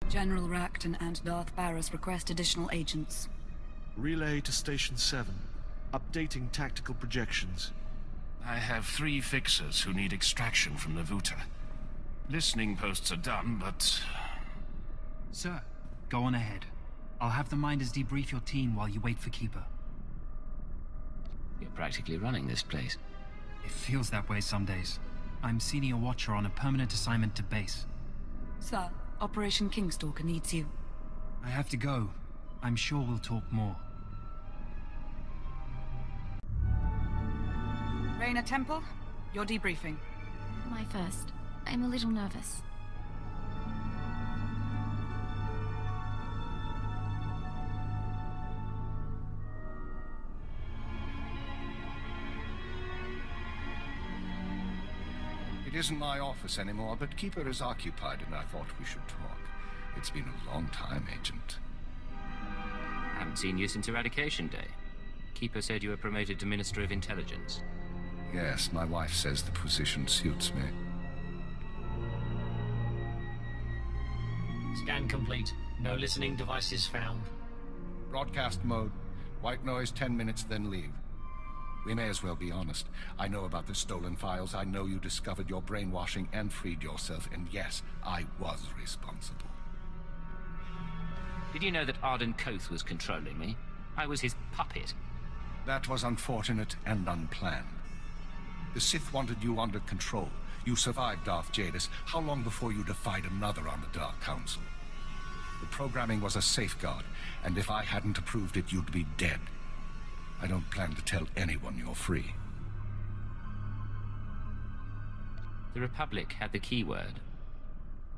General Racton and Darth Barris request additional agents. Relay to Station 7. Updating tactical projections. I have 3 fixers who need extraction from the Vuta. Listening posts are done, but... Sir, go on ahead. I'll have the Minders debrief your team while you wait for Keeper. You're practically running this place. It feels that way some days. I'm Senior Watcher on a permanent assignment to base. Sir, Operation Kingstalker needs you. I have to go. I'm sure we'll talk more. Reyna Temple, you're debriefing. My first. I'm a little nervous. It isn't my office anymore, but Keeper is occupied and I thought we should talk. It's been a long time, Agent. Haven't seen you since Eradication Day. Keeper said you were promoted to Minister of Intelligence. Yes, my wife says the position suits me. Scan complete. No listening devices found. Broadcast mode. White noise 10 minutes, then leave. We may as well be honest. I know about the stolen files. I know you discovered your brainwashing and freed yourself. And yes, I was responsible. Did you know that Arden Koth was controlling me? I was his puppet. That was unfortunate and unplanned. The Sith wanted you under control. You survived Darth Jadis. How long before you defied another on the Dark Council? The programming was a safeguard, and if I hadn't approved it, you'd be dead. I don't plan to tell anyone you're free. The Republic had the keyword.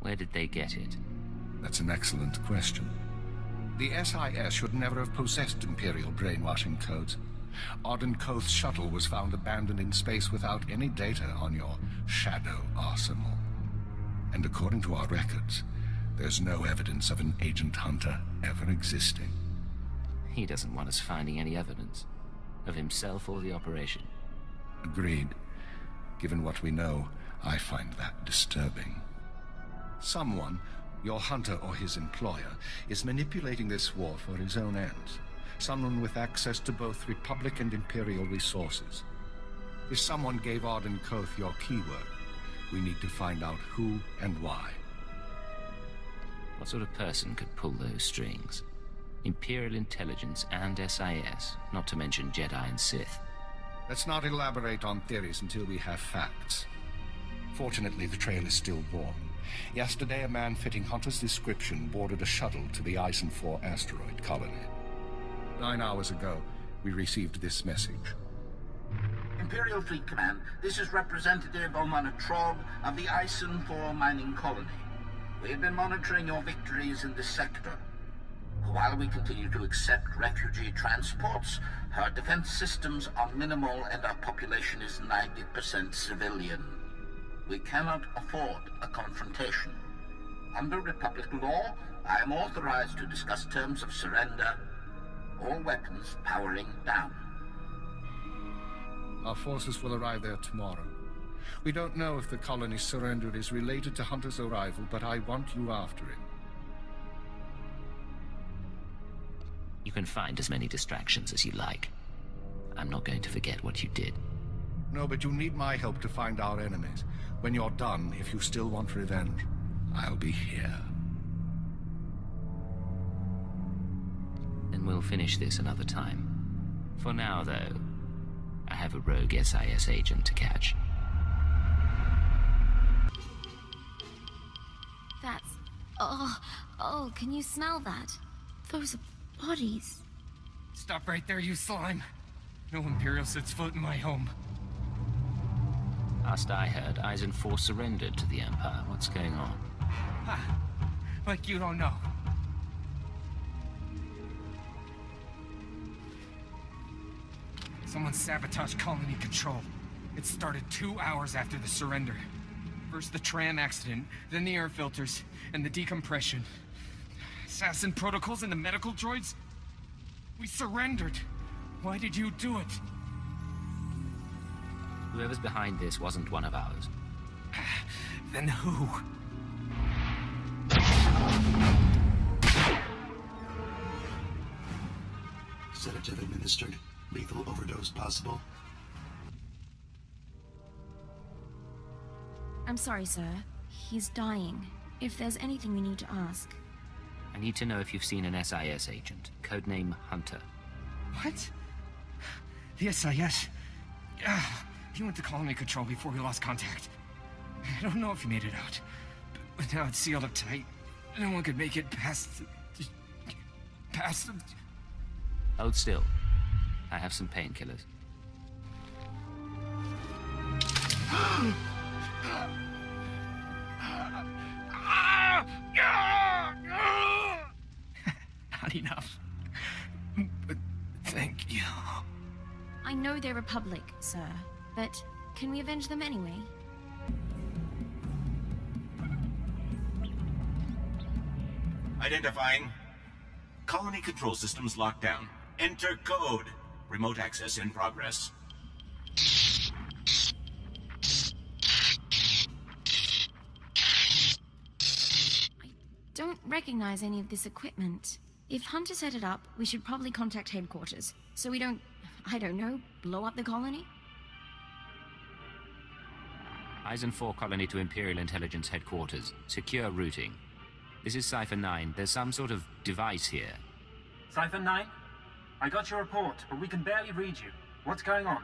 Where did they get it? That's an excellent question. The SIS should never have possessed Imperial brainwashing codes. Arden Koth's shuttle was found abandoned in space without any data on your shadow arsenal. And according to our records, there's no evidence of an Agent Hunter ever existing. He doesn't want us finding any evidence of himself or the operation. Agreed. Given what we know, I find that disturbing. Someone, your hunter or his employer, is manipulating this war for his own ends. Someone with access to both Republic and Imperial resources. If someone gave Arden Koth your keyword, we need to find out who and why. What sort of person could pull those strings? Imperial intelligence and SIS, not to mention Jedi and Sith. Let's not elaborate on theories until we have facts. Fortunately, the trail is still warm. Yesterday, a man fitting Hunter's description boarded a shuttle to the Eisen 4 asteroid colony. 9 hours ago, we received this message. Imperial Fleet Command, this is Representative Omana Trog of the Eisen 4 mining colony. We have been monitoring your victories in this sector. While we continue to accept refugee transports, our defense systems are minimal and our population is 90% civilian. We cannot afford a confrontation. Under Republic law, I am authorized to discuss terms of surrender. All weapons powering down. Our forces will arrive there tomorrow. We don't know if the colony's surrender is related to Hunter's arrival, but I want you after him. You can find as many distractions as you like. I'm not going to forget what you did. No, but you need my help to find our enemies. When you're done, if you still want revenge, I'll be here. Then we'll finish this another time. For now, though, I have a rogue SIS agent to catch. That's... Oh, can you smell that? Those are bodies. Stop right there, you slime. No Imperial sets foot in my home. Last I heard, Eisen 4 surrendered to the Empire. What's going on? Ha! Like you don't know. Someone sabotaged colony control. It started 2 hours after the surrender. First the tram accident, then the air filters, and the decompression. Assassin protocols and the medical droids? We surrendered. Why did you do it? Whoever's behind this wasn't one of ours. Then who? Sedative administered. Lethal overdose possible. I'm sorry, sir. He's dying. If there's anything we need to ask. I need to know if you've seen an SIS agent. Codename Hunter. What? The SIS? He went to colony control before we lost contact. I don't know if he made it out. But now it's sealed up tight. No one could make it past... Hold still. I have some painkillers. Not enough. But thank you. I know they're Republic, sir, but can we avenge them anyway? Identifying. Colony control systems locked down. Enter code. Remote access in progress. I don't recognize any of this equipment. If Hunter set it up, we should probably contact headquarters, so we don't, I don't know, blow up the colony? Eisen 4 colony to Imperial Intelligence headquarters. Secure routing. This is Cypher 9. There's some sort of device here. Cypher 9? I got your report, but we can barely read you. What's going on?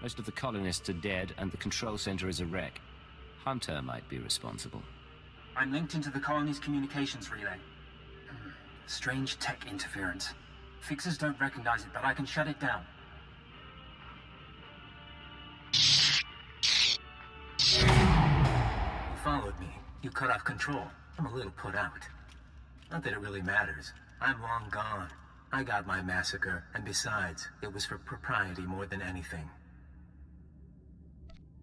Most of the colonists are dead, and the control center is a wreck. Hunter might be responsible. I'm linked into the colony's communications relay. Strange tech interference. Fixers don't recognize it, but I can shut it down. You followed me. You cut off control. I'm a little put out. Not that it really matters. I'm long gone. I got my massacre, and besides, it was for propriety more than anything.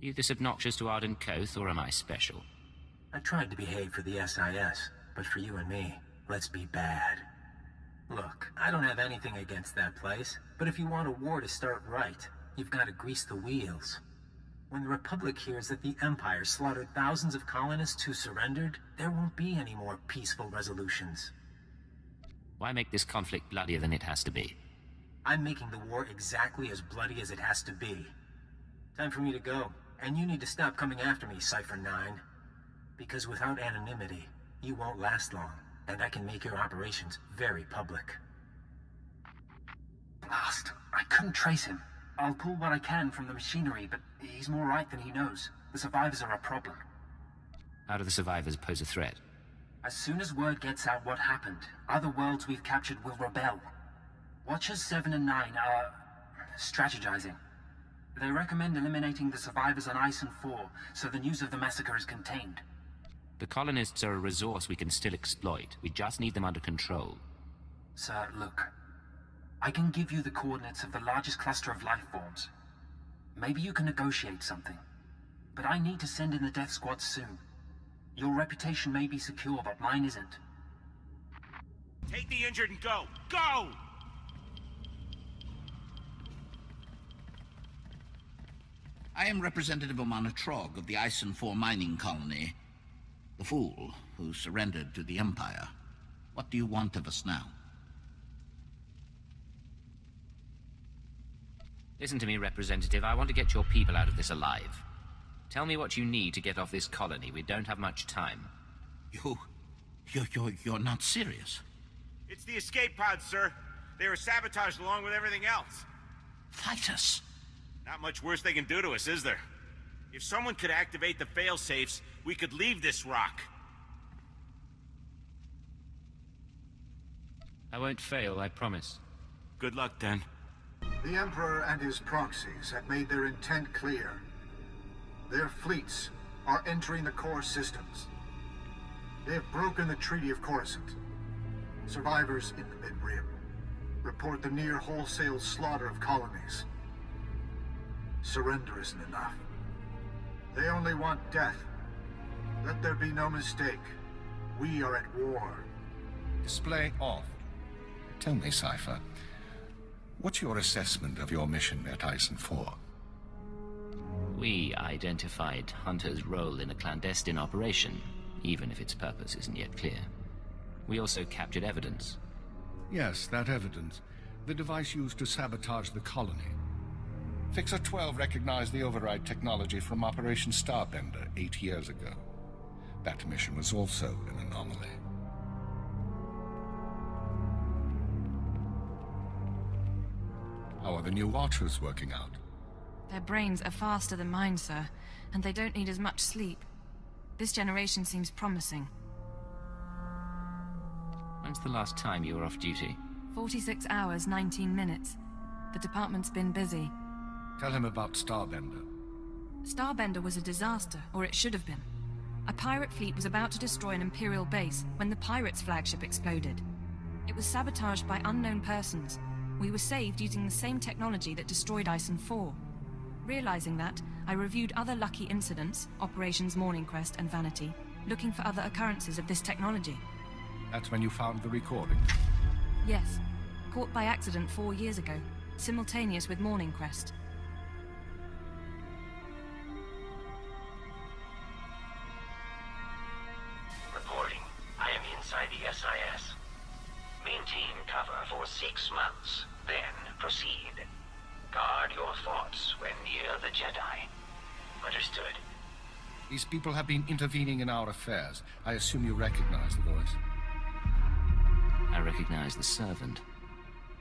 You this obnoxious to Arden Koth, or am I special? I tried to behave for the SIS, but for you and me, let's be bad. Look, I don't have anything against that place, but if you want a war to start right, you've got to grease the wheels. When the Republic hears that the Empire slaughtered thousands of colonists who surrendered, there won't be any more peaceful resolutions. Why make this conflict bloodier than it has to be? I'm making the war exactly as bloody as it has to be. Time for me to go, and you need to stop coming after me, Cypher 9. Because without anonymity, you won't last long, and I can make your operations very public. Blast. I couldn't trace him. I'll pull what I can from the machinery, but he's more right than he knows. The survivors are a problem. How do the survivors pose a threat? As soon as word gets out what happened, other worlds we've captured will rebel. Watchers 7 and 9 are strategizing. They recommend eliminating the survivors on Ison 4, so the news of the massacre is contained. The colonists are a resource we can still exploit. We just need them under control. Sir, look. I can give you the coordinates of the largest cluster of life forms. Maybe you can negotiate something. But I need to send in the death squad soon. Your reputation may be secure, but mine isn't. Take the injured and go! Go! I am Representative Omana Trog of the Ison 4 mining colony. The fool who surrendered to the Empire. What do you want of us now? Listen to me, Representative. I want to get your people out of this alive. Tell me what you need to get off this colony. We don't have much time. You're not serious. It's the escape pods, sir. They were sabotaged along with everything else. Fight us. Not much worse they can do to us, is there? If someone could activate the fail-safes, we could leave this rock. I won't fail, I promise. Good luck, then. The Emperor and his proxies have made their intent clear. Their fleets are entering the core systems. They have broken the Treaty of Coruscant. Survivors in the Mid-Rim report the near wholesale slaughter of colonies. Surrender isn't enough. They only want death. Let there be no mistake. We are at war. Display off. Tell me, Cypher, what's your assessment of your mission at Ison 4? We identified Hunter's role in a clandestine operation, even if its purpose isn't yet clear. We also captured evidence. Yes, that evidence. The device used to sabotage the colony. Fixer 12 recognized the override technology from Operation Starbender 8 years ago. That mission was also an anomaly. How are the new Watchers working out? Their brains are faster than mine, sir, and they don't need as much sleep. This generation seems promising. When's the last time you were off duty? 46 hours, 19 minutes. The department's been busy. Tell him about Starbender. Starbender was a disaster, or it should have been. A pirate fleet was about to destroy an Imperial base when the pirates' flagship exploded. It was sabotaged by unknown persons. We were saved using the same technology that destroyed Ison 4. Realizing that, I reviewed other lucky incidents, Operations Morning Crest and Vanity, looking for other occurrences of this technology. That's when you found the recording? Yes. Caught by accident 4 years ago, simultaneous with Morning Crest. Reporting. I am inside the SIS. Maintain cover for 6 months, then proceed. Guard your thoughts when near the Jedi. Understood. These people have been intervening in our affairs. I assume you recognize the voice. I recognize the servant,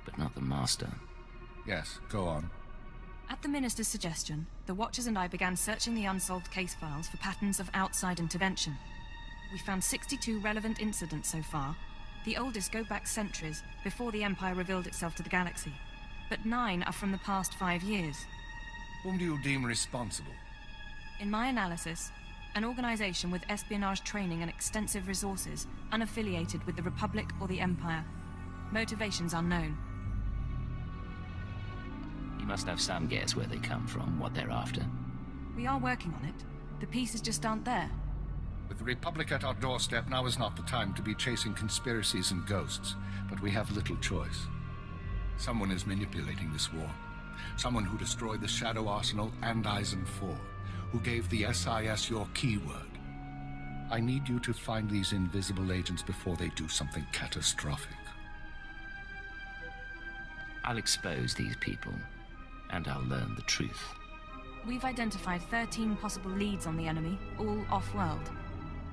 but not the master. Yes, go on. At the Minister's suggestion, the Watchers and I began searching the unsolved case files for patterns of outside intervention. We found 62 relevant incidents so far. The oldest go back centuries, before the Empire revealed itself to the galaxy. But 9 are from the past 5 years. Whom do you deem responsible? In my analysis, an organization with espionage training and extensive resources, unaffiliated with the Republic or the Empire. Motivations unknown. You must have some guess where they come from, what they're after. We are working on it. The pieces just aren't there. With the Republic at our doorstep, now is not the time to be chasing conspiracies and ghosts, but we have little choice. Someone is manipulating this war. Someone who destroyed the Shadow Arsenal and Ison 4, who gave the SIS your keyword. I need you to find these invisible agents before they do something catastrophic. I'll expose these people, and I'll learn the truth. We've identified 13 possible leads on the enemy, all off-world.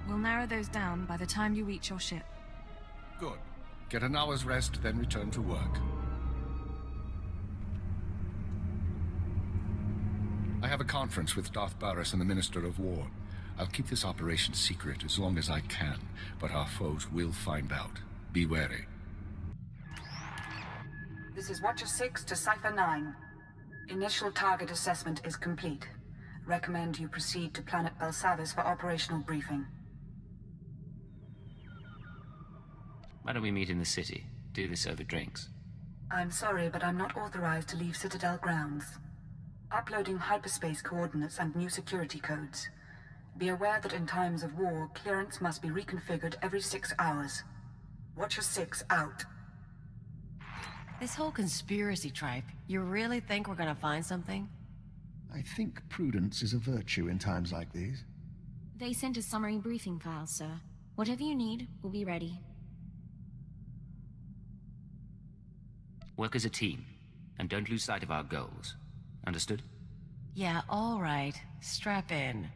We'll narrow those down by the time you reach your ship. Good. Get an hour's rest, then return to work. I have a conference with Darth Baras and the Minister of War. I'll keep this operation secret as long as I can, but our foes will find out. Be wary. This is Watcher 6 to Cipher 9. Initial target assessment is complete. Recommend you proceed to Planet Belsavis for operational briefing. Why don't we meet in the city? Do this over drinks. I'm sorry, but I'm not authorized to leave Citadel grounds. Uploading hyperspace coordinates and new security codes. Be aware that in times of war, clearance must be reconfigured every 6 hours. Watcher 6 out. This whole conspiracy tripe, you really think we're gonna find something? I think prudence is a virtue in times like these. They sent us summary briefing files, sir. Whatever you need, we'll be ready. Work as a team, and don't lose sight of our goals. Understood? Yeah, all right. Strap in.